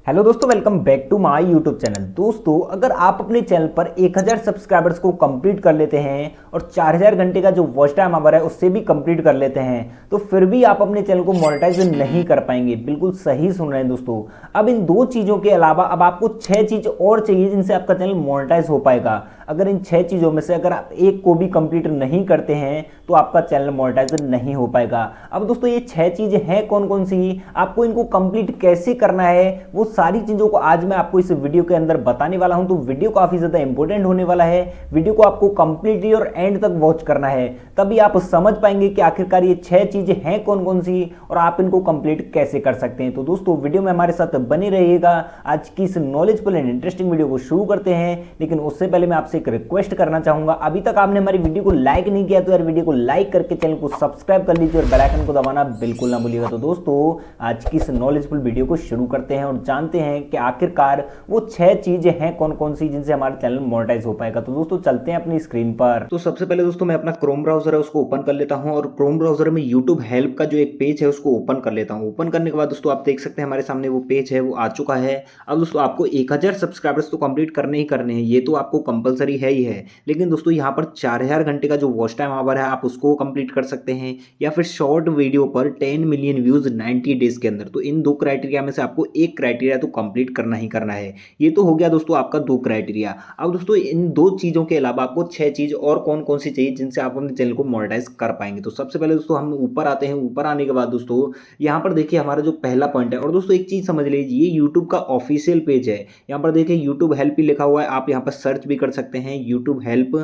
Hello दोस्तों, welcome back to my YouTube channel. दोस्तों, अगर आप अपने चैनल पर 1000 सब्सक्राइबर्स को कंप्लीट कर लेते हैं और 4000 घंटे का जो वॉच टाइम आवर है उससे भी कंप्लीट कर लेते हैं तो फिर भी आप अपने चैनल को मोनेटाइज नहीं कर पाएंगे। बिल्कुल सही सुन रहे हैं दोस्तों। अब इन दो चीज़ों के अलावा अब आपको 6 चीज़ और चाहिए जिनसे आपका चैनल मोनेटाइज हो पाएगा। अगर इन 6 चीज़ों में से अगर आप एक को भी कंप्लीट नहीं करते हैं तो आपका चैनल मोनेटाइज नहीं हो पाएगा। अब दोस्तों, ये 6 चीज़ें हैं कौन कौन सी, आपको इनको कंप्लीट कैसे करना है, वो सारी चीज़ों को आज मैं आपको इस वीडियो के अंदर बताने वाला हूं। तो वीडियो काफ़ी ज़्यादा इंपॉर्टेंट होने वाला है। वीडियो को आपको कंप्लीटली और एंड तक वॉच करना है, तभी आप समझ पाएंगे कि आखिरकार ये 6 चीज़ें हैं कौन कौन सी और आप इनको कंप्लीट कैसे कर सकते हैं। तो दोस्तों, वीडियो में हमारे साथ बने रहिएगा। आज की इस नॉलेजफुल एंड इंटरेस्टिंग वीडियो को शुरू करते हैं, लेकिन उससे पहले मैं आपसे एक रिक्वेस्ट करना चाहूंगा। अभी तक आपने हमारी वीडियो को लाइक नहीं किया तो यार वीडियो को लाइक करके चैनल को सब्सक्राइब कर लीजिए और बेल आइकन को दबाना बिल्कुल ना भूलिएगा। तो दोस्तों, आज की इस नॉलेजफुल वीडियो को शुरू करते हैं और जानते हैं कि आखिरकार वो 6 चीजें हैं कौन कौन सी जिनसे हमारा चैनल मोनेटाइज हो पाएगा। तो दोस्तों, चलते हैं अपनी स्क्रीन पर। तो सबसे पहले दोस्तों, मैं अपना क्रोम ब्राउजर है उसको ओपन कर लेता हूं और क्रोम ब्राउजर में यूट्यूब हेल्प का जो एक पेज है उसको ओपन कर लेता हूं। ओपन करने के बाद दोस्तों, आप देख सकते हैं हमारे सामने वो पेज है वो आ चुका है। अब दोस्तों, आपको 1000 सब्सक्राइबर्स तो कंप्लीट करने ही करने हैं, ये तो आपको कंपलसरी है ही है। लेकिन दोस्तों, यहाँ पर 4000 घंटे का जो वॉच टाइम आवर है आप उसको कंप्लीट कर सकते हैं, या फिर शॉर्ट वीडियो पर 10 मिलियन व्यूज 90 डेज के अंदर। तो इन दो क्राइटेरिया में से आपको एक क्राइटेरिया तो कंप्लीट करना ही करना है। ये तो हो गया दोस्तों आपका 2 क्राइटेरिया। अब दोस्तों, इन 2 चीज़ों के अलावा आपको 6 चीज़ और कौन कौन सी चाहिए जिनसे आप अपने चैनल को मोनेटाइज कर पाएंगे। तो सबसे पहले दोस्तों, हम ऊपर आते हैं। ऊपर आने के बाद दोस्तों, यहाँ पर देखिए हमारा जो पहला पॉइंट है, और दोस्तों एक चीज़ समझ लीजिए, ये यूट्यूब का ऑफिशियल पेज है। यहाँ पर देखिए यूट्यूब हेल्प ही लिखा हुआ है, आप यहाँ पर सर्च भी कर सकते हैं YouTube help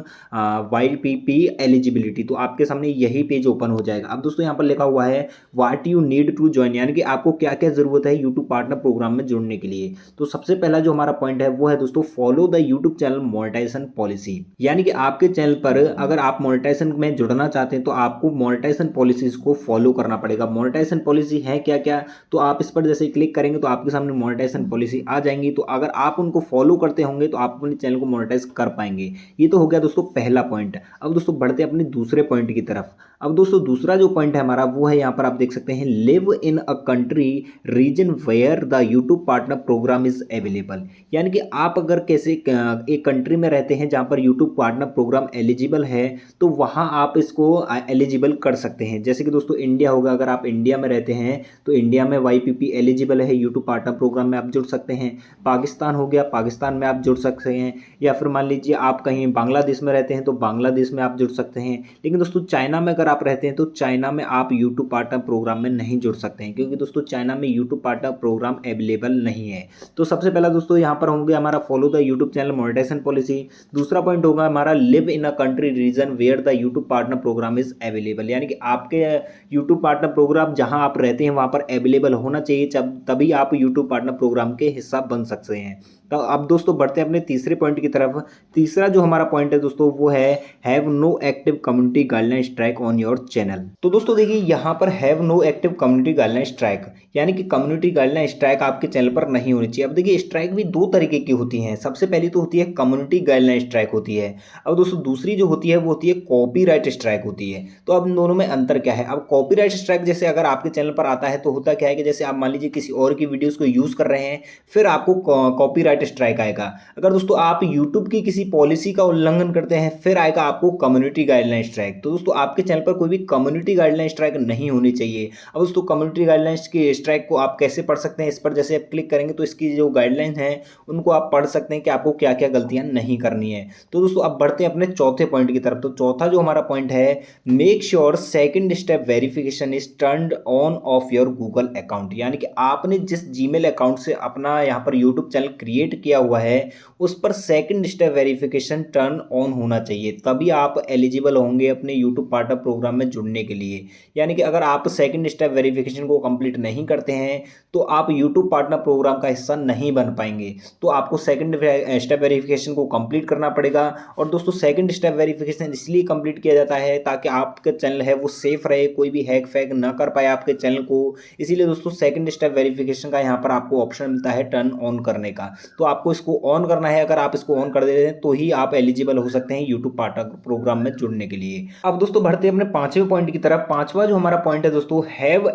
while PP eligibility. तो आपके सामने यही पेज ओपन हो जाएगा। अब दोस्तों, यहाँ पर लिखा हुआ है what you need to join, यानी कि आपको क्या क्या जरूरत है यूट्यूब पार्टनर प्रोग्राम में जुड़ने के लिए। तो सबसे पहला जो हमारा पॉइंट है वो है दोस्तों, follow the YouTube channel monetization policy. यानी कि आपके चैनल पर अगर आप मोनेटाइजेशन में जुड़ना चाहते हैं तो आपको मोनेटाइजेशन पॉलिसीज को फॉलो करना पड़ेगा। मोनेटाइजेशन पॉलिसी है क्या क्या, तो आप इस पर जैसे क्लिक करेंगे तो आपके सामने मोनेटाइजेशन पॉलिसी आ जाएंगी। तो अगर आप उनको फॉलो करते होंगे तो आप अपने चैनल को मोनेटाइज कर पाएंगे। ये तो हो गया दोस्तों पहला पॉइंट। अब दोस्तों, बढ़ते अपने दूसरे पॉइंट की तरफ। अब दोस्तों, दूसरा जो पॉइंट है हमारा वो है, यहाँ पर आप देख सकते हैं, live in a country region where the YouTube partner program is available. यानी कि आप अगर कैसे एक कंट्री में रहते हैं जहाँ पर यूट्यूब पार्टनर प्रोग्राम एलिजिबल है तो वहाँ आप इसको एलिजिबल कर सकते हैं। जैसे कि दोस्तों इंडिया होगा, अगर आप इंडिया में रहते हैं तो इंडिया में YPP एलिजिबल है, यूट्यूब पार्टनर प्रोग्राम में आप जुड़ सकते हैं। पाकिस्तान हो गया, पाकिस्तान में आप जुड़ सकते हैं। या फिर मान लीजिए आप कहीं बांग्लादेश में रहते हैं तो बांग्लादेश में आप जुड़ सकते हैं। लेकिन दोस्तों, चाइना में अगर आप रहते हैं तो चाइना में आप यूट्यूब पार्टनर प्रोग्राम में नहीं जुड़ सकते हैं, क्योंकि दोस्तों चाइना में यूट्यूब पार्टनर प्रोग्राम अवेलेबल नहीं है। तो सबसे पहला दोस्तों यहाँ पर होंगे हमारा follow the YouTube channel monetization policy. दूसरा पॉइंट होगा हमारा live in a country region where the YouTube partner program is available. यानी कि आपके यूट्यूब पार्टनर प्रोग्राम जहां आप रहते हैं वहां पर अवेलेबल होना चाहिए, तभी आप यूट्यूब पार्टनर प्रोग्राम के हिस्सा बन सकते हैं। तो अब दोस्तों, बढ़ते हैं अपने तीसरे पॉइंट की तरफ। तीसरा जो हमारा पॉइंट है दोस्तों वो है have no active community guideline strike on your channel. तो दोस्तों देखिए, यहाँ पर have no active community guideline strike, यानी कि कम्युनिटी गाइडलाइन स्ट्राइक आपके चैनल पर नहीं होनी चाहिए। अब देखिए, स्ट्राइक भी 2 तरीके की होती हैं। सबसे पहली तो होती है कम्युनिटी गाइडलाइन स्ट्राइक होती है। अब दोस्तों, दूसरी जो होती है वो होती है कॉपीराइट स्ट्राइक होती है। तो अब इन दोनों में अंतर क्या है। अब कॉपीराइट स्ट्राइक जैसे अगर आपके चैनल पर आता है तो होता क्या है कि जैसे आप मान लीजिए किसी और की वीडियोस को यूज कर रहे हैं, फिर आपको कॉपीराइट स्ट्राइक आएगा। अगर दोस्तों आप यूट्यूब की किसी पॉलिसी का उल्लंघन करते हैं फिर आएगा आपको कम्युनिटी गाइडलाइन स्ट्राइक। तो दोस्तों, आपके चैनल पर कोई भी कम्युनिटी गाइडलाइन स्ट्राइक नहीं होनी चाहिए। अब दोस्तों, कम्युनिटी गाइडलाइंस की स्ट्राइक को आप कैसे पढ़ सकते हैं, इस पर जैसे आप क्लिक करेंगे तो इसकी जो गाइडलाइन है उनको आप पढ़ सकते हैं कि आपको क्या क्या गलतियां नहीं करनी है। तो दोस्तों, अब बढ़ते हैं अपने चौथे पॉइंट की तरफ। तो चौथा जो हमारा पॉइंट है, make sure second step verification is turned on off your Google account. यानी कि आपने जिस जीमेल अकाउंट से अपना यहाँ पर यूट्यूब चैनल क्रिएट किया हुआ है उस पर second step verification turn on होना चाहिए, तभी आप एलिजिबल होंगे अपने यूट्यूब पार्टनर प्रोग्राम में जुड़ने के लिए। यानी कि अगर आप सेकंड स्टेप वेरिफिकेशन को कंप्लीट नहीं करते हैं तो आप यूट्यूब पार्टनर प्रोग्राम का हिस्सा नहीं बन पाएंगे। तो आपको सेकंड स्टेप वेरिफिकेशन को कंप्लीट करना पड़ेगा। और दोस्तों, सेकंड स्टेप वेरिफिकेशन इसलिए कंप्लीट किया जाता है ताकि आपका चैनल है वो सेफ रहे, कोई भी हैक फैक ना कर पाए आपके चैनल को। इसीलिए दोस्तों, सेकंड स्टेप वेरिफिकेशन का यहाँ पर आपको ऑप्शन मिलता है टर्न ऑन करने का। तो आपको इसको ऑन करना है। अगर आप इसको ऑन कर देते हैं तो ही आप एलिजिबल हो सकते हैं यूट्यूब पार्टनर प्रोग्राम में जुड़ने के लिए। अब दोस्तों बढ़ते हैं अपने पांचवें पॉइंट की तरफ। पांचवा जो हमारा पॉइंट है दोस्तों, have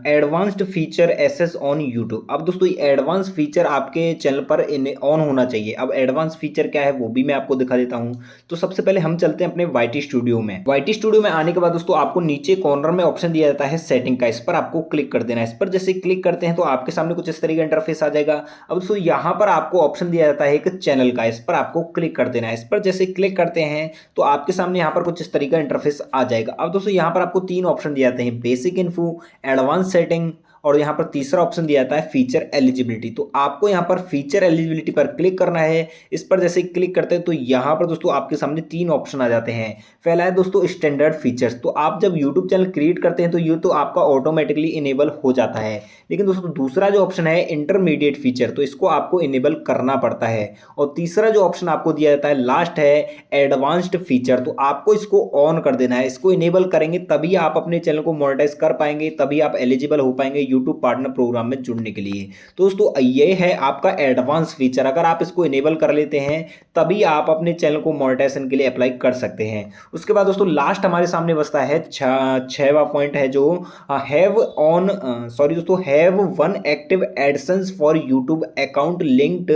advanced feature access on YouTube. अब दोस्तों ये एडवांस फीचर आपके चैनल पर ऑन होना चाहिए। अब एडवांस फीचर क्या है वो भी मैं आपको दिखा देता हूं। तो सबसे पहले हम चलते हैं अपने वाईटी स्टूडियो में। वाईटी स्टूडियो में आने के बाद दोस्तों आपको नीचे कॉर्नर में ऑप्शन दिया जाता है सेटिंग का, इस पर आपको क्लिक कर देना है। इस पर जैसे क्लिक करते हैं तो आपके सामने कुछ इस तरीके का इंटरफेस आ जाएगा। अब दोस्तों यहाँ पर आपको ऑप्शन दिया जाता है एक चैनल का, इस पर आपको क्लिक कर देना है। इस पर जैसे क्लिक करते हैं तो आपके सामने यहाँ पर कुछ इस तरीके का इंटरफेस आ जाएगा। अब दोस्तों यहाँ पर आपको तीन ऑप्शन दिए जाते हैं, बेसिक इन्फो, एडवांस सेटिंग और यहाँ पर तीसरा ऑप्शन दिया जाता है फीचर एलिजिबिलिटी। तो आपको यहाँ पर फीचर एलिजिबिलिटी पर क्लिक करना है। इस पर जैसे क्लिक करते हैं तो यहाँ पर दोस्तों आपके सामने तीन ऑप्शन आ जाते हैं। पहला है दोस्तों स्टैंडर्ड फीचर्स। तो आप जब यूट्यूब चैनल क्रिएट करते हैं तो ये तो आपका ऑटोमेटिकली इनेबल हो जाता है, लेकिन दोस्तों दूसरा जो ऑप्शन है इंटरमीडिएट फीचर, तो इसको आपको इनेबल करना पड़ता है। और तीसरा जो ऑप्शन आपको दिया जाता है लास्ट है एडवांस्ड फीचर, तो आपको इसको ऑन कर देना है। इसको इनेबल करेंगे तभी आप अपने चैनल को मोनेटाइज कर पाएंगे, तभी आप एलिजिबल हो पाएंगे यूट्यूब पार्टनर प्रोग्राम में जुड़ने के लिए। तो दोस्तों ये है आपका एडवांस फीचर। अगर आप इसको इनेबल कर लेते हैं तभी आप अपने चैनल को मोनेटाइजेशन के लिए अप्लाई कर सकते हैं। उसके बाद दोस्तों लास्ट हमारे सामने बचता है छठवां पॉइंट है जो have one active AdSense for YouTube account linked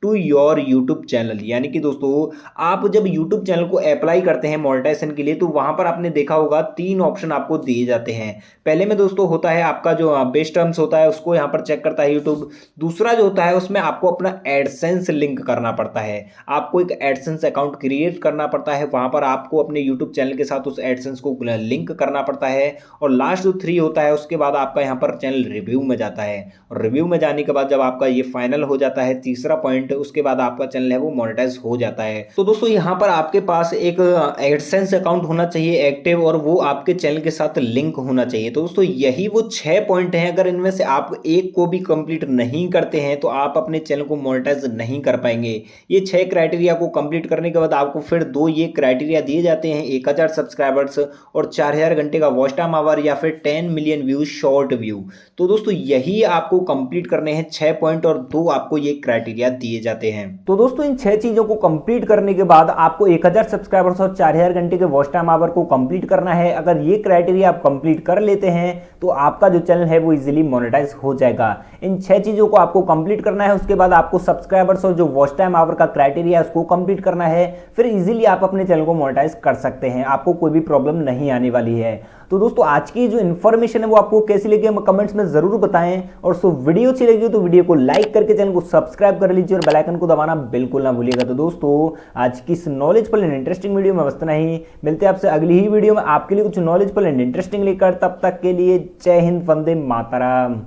to your YouTube channel. यानी कि दोस्तों आप जब यूट्यूब चैनल को अप्लाई करते हैं मोनेटाइजेशन के लिए तो वहां पर आपने देखा होगा तीन ऑप्शन आपको दिए जाते हैं। पहले में दोस्तों होता है आपका जो बेस्ट टर्म्स होता है उसको यहाँ पर चेक करता है यूट्यूब। दूसरा जो होता है उसमें आपको अपना एडसेंस लिंक करना पड़ता है, आपको एक एडसेंस अकाउंट क्रिएट करना पड़ता है, वहां पर आपको अपने यूट्यूब चैनल के साथ उस एडसेंस को लिंक करना पड़ता है। और लास्ट जो 3 होता है उसके बाद आपका यहाँ पर चैनल रिव्यू में जाता है, और रिव्यू में जाने के बाद जब आपका ये फाइनल हो जाता है तीसरा पॉइंट, उसके बाद आपका चैनल है वो मोनेटाइज हो जाता है। तो दोस्तों यहाँ पर आपके पास एक एडसेंस अकाउंट होना चाहिए एक्टिव, और वो आपके चैनल के साथ लिंक होना चाहिए। तो दोस्तों यही वो 6 पॉइंट हैं। अगर इनमें से आप एक को भी कंप्लीट नहीं करते हैं तो आप अपने चैनल को मोनेटाइज नहीं कर पाएंगे। ये 6 क्राइटेरिया को कंप्लीट करने के बाद आपको फिर 2 ये क्राइटेरिया दिए जाते हैं, 1000 सब्सक्राइबर्स और 4000 घंटे का वॉच टाइम आवर या फिर 10 मिलियन व्यूज शॉर्ट व्यू। तो दोस्तों यही आपको कंप्लीट करने हैं 6 पॉइंट, और 2 आपको ये क्राइटेरिया दिए जाते हैं। तो दोस्तों इन 6 चीजों को कंप्लीट करने के बाद आपको 1000 सब्सक्राइबर्स और 4000 घंटे के वॉच टाइम आवर को कंप्लीट करना है। अगर ये क्राइटेरिया आप कंप्लीट कर लेते हैं तो आपका जो चैनल है वो इजीली मोनेटाइज हो जाएगा। इन 6 चीजों को आपको कंप्लीट करना है। उसके बाद आपको सब्सक्राइबर्स और जो वॉच टाइम आवर का क्राइटेरिया है उसको कंप्लीट करना है। फिर इजीली आप अपने चैनल को मोनेटाइज कर सकते हैं, आपको कोई भी प्रॉब्लम नहीं आने वाली है। तो दोस्तों आज की जो इन्फॉर्मेशन है वो आपको कैसी लगी कमेंट्स में जरूर बताएं, और वीडियो अच्छी लगी तो वीडियो को लाइक करके चैनल को सब्सक्राइब कर लीजिए और बेल आइकन को दबाना बिल्कुल ना भूलिएगा। तो दोस्तों आज की इस नॉलेजफुल एंड इंटरेस्टिंग वीडियो में बस इतना ही। मिलते हैं आपसे अगली ही वीडियो में आपके लिए कुछ नॉलेजफुल एंड इंटरेस्टिंग लेकर। तब तक के लिए जय हिंद, वंदे मातरम।